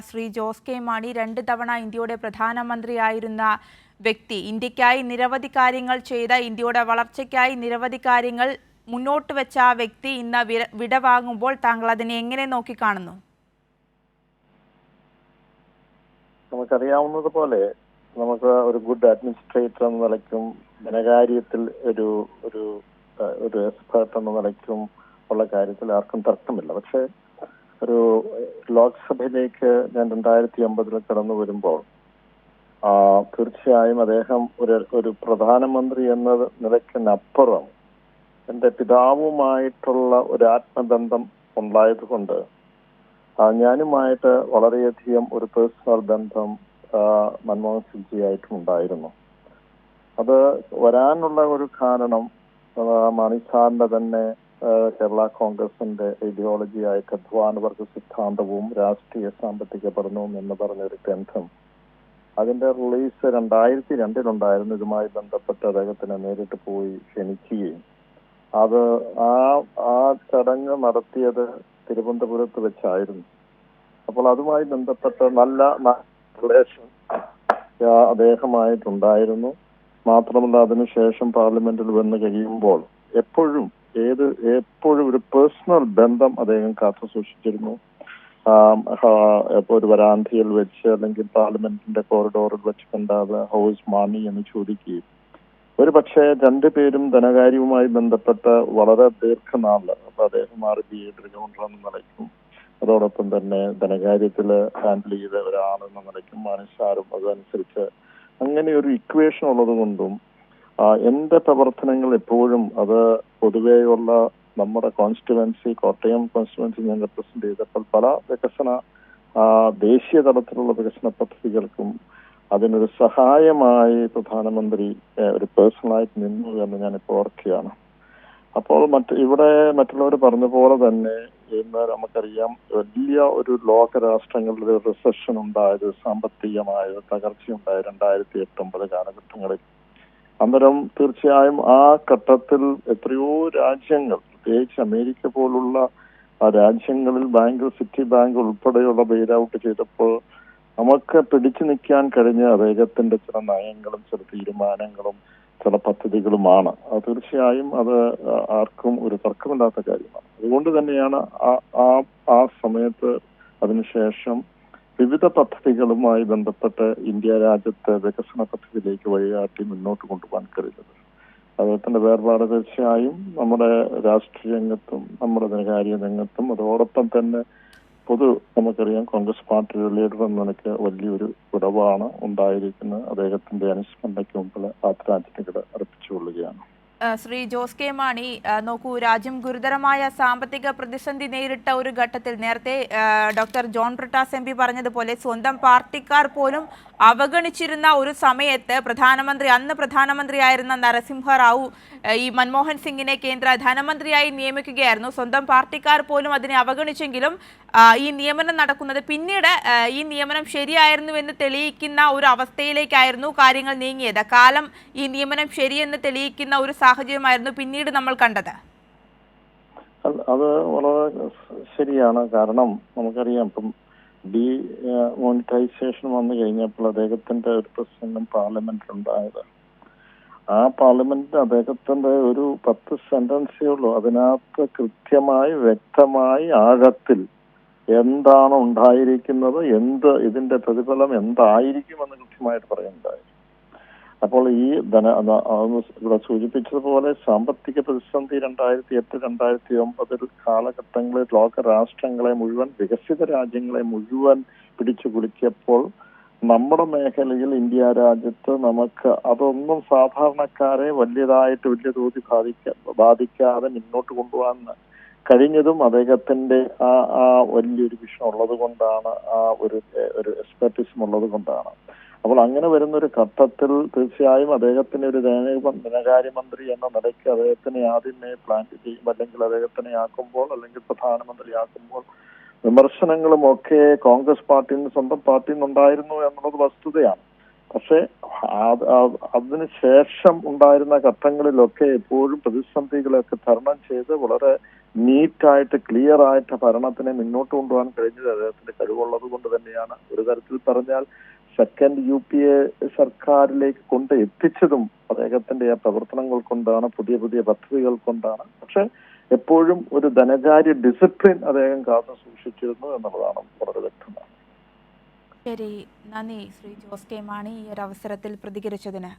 Shri Jose K Mani 2 തവണ ഇന്ത്യയുടെ പ്രധാനമന്ത്രിയായിരുന്ന വ്യക്തി, ഇന്ത്യക്കായി നിരവധി കാര്യങ്ങൾ ചെയ്ത, ഇന്ത്യയുടെ വളർച്ചയ്ക്കായി നിരവധി കാര്യങ്ങൾ മുന്നോട്ട് വെച്ച ആ വ്യക്തി ഇന്ന് വിടവാങ്ങുമ്പോൾ താങ്കൾ അതിനെ എങ്ങനെ നോക്കിക്കാണുന്നു? നമുക്കറിയാവുന്നതുപോലെ നമുക്ക് ഒരു ഗുഡ് അഡ്മിനിസ്ട്രേറ്റർ എന്ന നിലയ്ക്കും ധനകാര്യത്തിൽ ഒരു ഒരു ഒരു എക്സ്പേർട്ട് എന്ന നിലയ്ക്കും ഉള്ള കാര്യത്തിൽ ആർക്കും തർക്കമില്ല. പക്ഷേ ഒരു ലോക്സഭയിലേക്ക് ഞാൻ 2050 കടന്നു വരുമ്പോൾ തീർച്ചയായും അദ്ദേഹം ഒരു പ്രധാനമന്ത്രി എന്ന നിലയ്ക്കിനപ്പുറം എൻ്റെ പിതാവുമായിട്ടുള്ള ഒരു ആത്മബന്ധം ഉണ്ടായതുകൊണ്ട് ഞാനുമായിട്ട് വളരെയധികം ഒരു പേഴ്സണൽ ബന്ധം മൻമോഹൻ സിംഗ്ജിയായിട്ടും ഉണ്ടായിരുന്നു. അത് വരാനുള്ള ഒരു കാരണം മാണി സാറിന്റെ തന്നെ കേരള കോൺഗ്രസിന്റെ ഐഡിയോളജി ആയിട്ട് അധ്വാനവർഗ സിദ്ധാന്തവും രാഷ്ട്രീയ സാമ്പത്തിക പഠനവും എന്ന് പറഞ്ഞൊരു ഗ്രന്ഥം, അതിന്റെ റിലീസ് 2002 ഇതുമായി ബന്ധപ്പെട്ട് അദ്ദേഹത്തിനെ നേരിട്ട് പോയി ക്ഷണിക്കുകയും അത് ആ ചടങ്ങ് നടത്തിയത് തിരുവനന്തപുരത്ത് വെച്ചായിരുന്നു. അപ്പോൾ അതുമായി ബന്ധപ്പെട്ട് നല്ല റിലേഷൻ അദ്ദേഹമായിട്ടുണ്ടായിരുന്നു. മാത്രമല്ല അതിനുശേഷം പാർലമെന്റിൽ വന്നു കഴിയുമ്പോൾ എപ്പോഴും ഒരു പേഴ്സണൽ ബന്ധം അദ്ദേഹം കാത്തു സൂക്ഷിച്ചിരുന്നു. ഒരു വരാന്തയിൽ വെച്ച് അല്ലെങ്കിൽ പാർലമെന്റിന്റെ കോറിഡോറിൽ വെച്ച് കണ്ടാതെ ഹൗസ് മാണി എന്ന് ചോദിക്കുകയും ഒരു പക്ഷേ രണ്ടുപേരും ധനകാര്യവുമായി ബന്ധപ്പെട്ട് വളരെ ദീർഘനാള് അപ്പൊ അദ്ദേഹം RBI ഗവർണർ എന്ന നിലയ്ക്കും അതോടൊപ്പം തന്നെ ധനകാര്യത്തിൽ ഹാൻഡിൽ ചെയ്ത ഒരാളെന്ന നിലയ്ക്കും മാനസാരും അതനുസരിച്ച് അങ്ങനെ ഒരു ഇക്വേഷൻ ഉള്ളത് കൊണ്ടും എന്റെ പ്രവർത്തനങ്ങൾ എപ്പോഴും അത് പൊതുവെയുള്ള നമ്മുടെ കോൺസ്റ്റിറ്റ്യുവൻസി, കോട്ടയം കോൺസ്റ്റിറ്റ്യുവൻസി ഞാൻ റെപ്രസെന്റ് ചെയ്തപ്പോൾ പല ദേശീയ തലത്തിലുള്ള വികസന പദ്ധതികൾക്കും അതിനൊരു സഹായമായി പ്രധാനമന്ത്രി ഒരു പേഴ്സണലായിട്ട് നിന്നു എന്ന് ഞാനിപ്പോൾ ഓർക്കുകയാണ്. അപ്പോൾ മറ്റുള്ളവർ പറഞ്ഞ പോലെ തന്നെ ഇന്ന് നമുക്കറിയാം വലിയ ഒരു ലോകരാഷ്ട്രങ്ങളുടെ റിസഷൻ ഉണ്ടായത്, സാമ്പത്തികമായ തകർച്ചയുണ്ടായ 2008-9 കാലഘട്ടങ്ങളിൽ. അന്നേരം തീർച്ചയായും ആ ഘട്ടത്തിൽ എത്രയോ രാജ്യങ്ങൾ, പ്രത്യേകിച്ച് അമേരിക്ക പോലുള്ള രാജ്യങ്ങളിൽ സിറ്റി ബാങ്ക് ഉൾപ്പെടെയുള്ള ബെയിൽ ഔട്ട് ചെയ്തപ്പോൾ നമുക്ക് പിടിച്ചു നിൽക്കാൻ കഴിഞ്ഞ അദ്ദേഹത്തിന്റെ ചില നയങ്ങളും ചില തീരുമാനങ്ങളും ചില പദ്ധതികളുമാണ്. തീർച്ചയായും അത് ആർക്കും ഒരു തർക്കമില്ലാത്ത കാര്യമാണ്. അതുകൊണ്ട് തന്നെയാണ് ആ സമയത്ത് അതിനുശേഷം വിവിധ പദ്ധതികളുമായി ബന്ധപ്പെട്ട് ഇന്ത്യ രാജ്യത്തെ വികസന പദ്ധതിയിലേക്ക് വഴികാട്ടി മുന്നോട്ട് കൊണ്ടുപോകാൻ കഴിയുന്നത്. അദ്ദേഹത്തിന്റെ വേർപാട് തീർച്ചയായും നമ്മുടെ രാഷ്ട്രീയ രംഗത്തും നമ്മുടെ ധനകാര്യ രംഗത്തും അതോടൊപ്പം തന്നെ നമുക്കറിയാം കോൺഗ്രസ് പാർട്ടിയുടെ ലീഡർ എന്ന നിലയ്ക്ക് വലിയൊരു കുറവാണ് ഉണ്ടായിരിക്കുന്നത്. അദ്ദേഹത്തിന്റെ അനുസ്മരണയ്ക്ക് മുമ്പിൽ ആദരാഞ്ജലികൾ അർപ്പിച്ചുകൊള്ളുകയാണ്. ശ്രീ ജോസ് കെ മാണി, നോക്കൂ, രാജ്യം ഗുരുതരമായ സാമ്പത്തിക പ്രതിസന്ധി നേരിട്ട ഒരു ഘട്ടത്തിൽ നേരത്തെ ഡോക്ടർ ജോൺ ബ്രിട്ടാസ് MP പറഞ്ഞതുപോലെ സ്വന്തം പാർട്ടിക്കാർ പോലും അവഗണിച്ചിരുന്ന ഒരു സമയത്ത് അന്ന് പ്രധാനമന്ത്രിയായിരുന്ന നരസിംഹറാവു ഈ മൻമോഹൻ സിംഗിനെ കേന്ദ്ര ധനമന്ത്രിയായി നിയമിക്കുകയായിരുന്നു. സ്വന്തം പാർട്ടിക്കാർ പോലും അതിനെ അവഗണിച്ചെങ്കിലും ഈ നിയമനം നടക്കുന്നത് പിന്നീട് ഈ നിയമനം ശരിയായിരുന്നുവെന്ന് തെളിയിക്കുന്ന ഒരു അവസ്ഥയിലേക്കായിരുന്നു കാര്യങ്ങൾ നീങ്ങിയത്. കാലം ഈ നിയമനം ശരിയെന്ന് തെളിയിക്കുന്ന ഒരു സാഹചര്യമായിരുന്നു പിന്നീട് നമ്മൾ കണ്ടത്. അത് വളരെ ശരിയാണ്. കാരണം നമുക്കറിയാം ഇപ്പം മോണിറ്റൈസേഷൻ വന്നു കഴിഞ്ഞപ്പോൾ അദ്ദേഹത്തിന്റെ ഒരു പ്രസംഗം പാർലമെന്റിലുണ്ടായത്. ആ പാർലമെന്റിൽ അദ്ദേഹത്തിന്റെ ഒരു 10 സെന്റൻസേ ഉള്ളൂ. അതിനകത്ത് കൃത്യമായി വ്യക്തമായി ആഴത്തിൽ എന്താണ് ഉണ്ടായിരിക്കുന്നത്, ഇതിന്റെ പ്രതിഫലം എന്തായിരിക്കുമെന്ന് കൃത്യമായിട്ട് പറയുന്നുണ്ടായി. അപ്പോൾ ഇവിടെ സൂചിപ്പിച്ചതുപോലെ സാമ്പത്തിക പ്രതിസന്ധി 2008-2009 കാലഘട്ടങ്ങളിൽ ലോകരാഷ്ട്രങ്ങളെ മുഴുവൻ, വികസിത രാജ്യങ്ങളെ മുഴുവൻ പിടിച്ചു കുലുക്കിയപ്പോൾ നമ്മുടെ മേഖലയിൽ ഇന്ത്യ രാജ്യത്ത് നമുക്ക് അതൊന്നും സാധാരണക്കാരെ വലിയ തോതിൽ ബാധിക്കാതെ മുന്നോട്ട് കൊണ്ടുപോകാൻ കഴിഞ്ഞതും അദ്ദേഹത്തിന്റെ ആ വലിയൊരു വിഷയം ഉള്ളത് കൊണ്ടാണ്, ആ ഒരു എക്സ്പെർട്ടിസം ഉള്ളത് കൊണ്ടാണ്. അപ്പോൾ അങ്ങനെ വരുന്നൊരു ഘട്ടത്തിൽ തീർച്ചയായും അദ്ദേഹത്തിന് ഒരു ധനകാര്യമന്ത്രി എന്ന നിലയ്ക്ക് അദ്ദേഹത്തിനെ ആദ്യമേ പ്ലാൻ ചെയ്യും, അല്ലെങ്കിൽ അദ്ദേഹത്തിനെ ആക്കുമ്പോൾ, അല്ലെങ്കിൽ പ്രധാനമന്ത്രിയാക്കുമ്പോൾ വിമർശനങ്ങളും ഒക്കെ കോൺഗ്രസ് പാർട്ടിയിൽ നിന്ന്, സ്വന്തം പാർട്ടിയിൽ നിന്നുണ്ടായിരുന്നു എന്നുള്ളത് വസ്തുതയാണ്. പക്ഷെ അതിനുശേഷം ഉണ്ടായിരുന്ന ഘട്ടങ്ങളിലൊക്കെ എപ്പോഴും പ്രതിസന്ധികളൊക്കെ തരണം ചെയ്ത് വളരെ നീറ്റായിട്ട് ക്ലിയർ ആയിട്ട് ഭരണത്തിനെ മുന്നോട്ട് കൊണ്ടുപോകാൻ കഴിഞ്ഞത് അദ്ദേഹത്തിന്റെ കഴിവുള്ളത് കൊണ്ട് തന്നെയാണ്. ഒരു തരത്തിൽ പറഞ്ഞാൽ സെക്കൻഡ് UPA സർക്കാരിലേക്ക് കൊണ്ട് എത്തിച്ചതും അദ്ദേഹത്തിന്റെ ആ പ്രവർത്തനങ്ങൾ കൊണ്ടാണ്, പുതിയ പുതിയ പദ്ധതികൾ കൊണ്ടാണ്. പക്ഷെ എപ്പോഴും ഒരു ധനകാര്യ ഡിസിപ്ലിൻ അദ്ദേഹം കാത്തു സൂക്ഷിച്ചിരുന്നു എന്നുള്ളതാണ് വളരെ വ്യക്തമാണ്. ശരി, നന്ദി ശ്രീ ജോസ് കെ മാണി ഈ ഒരു അവസരത്തിൽ പ്രതികരിച്ചതിന്.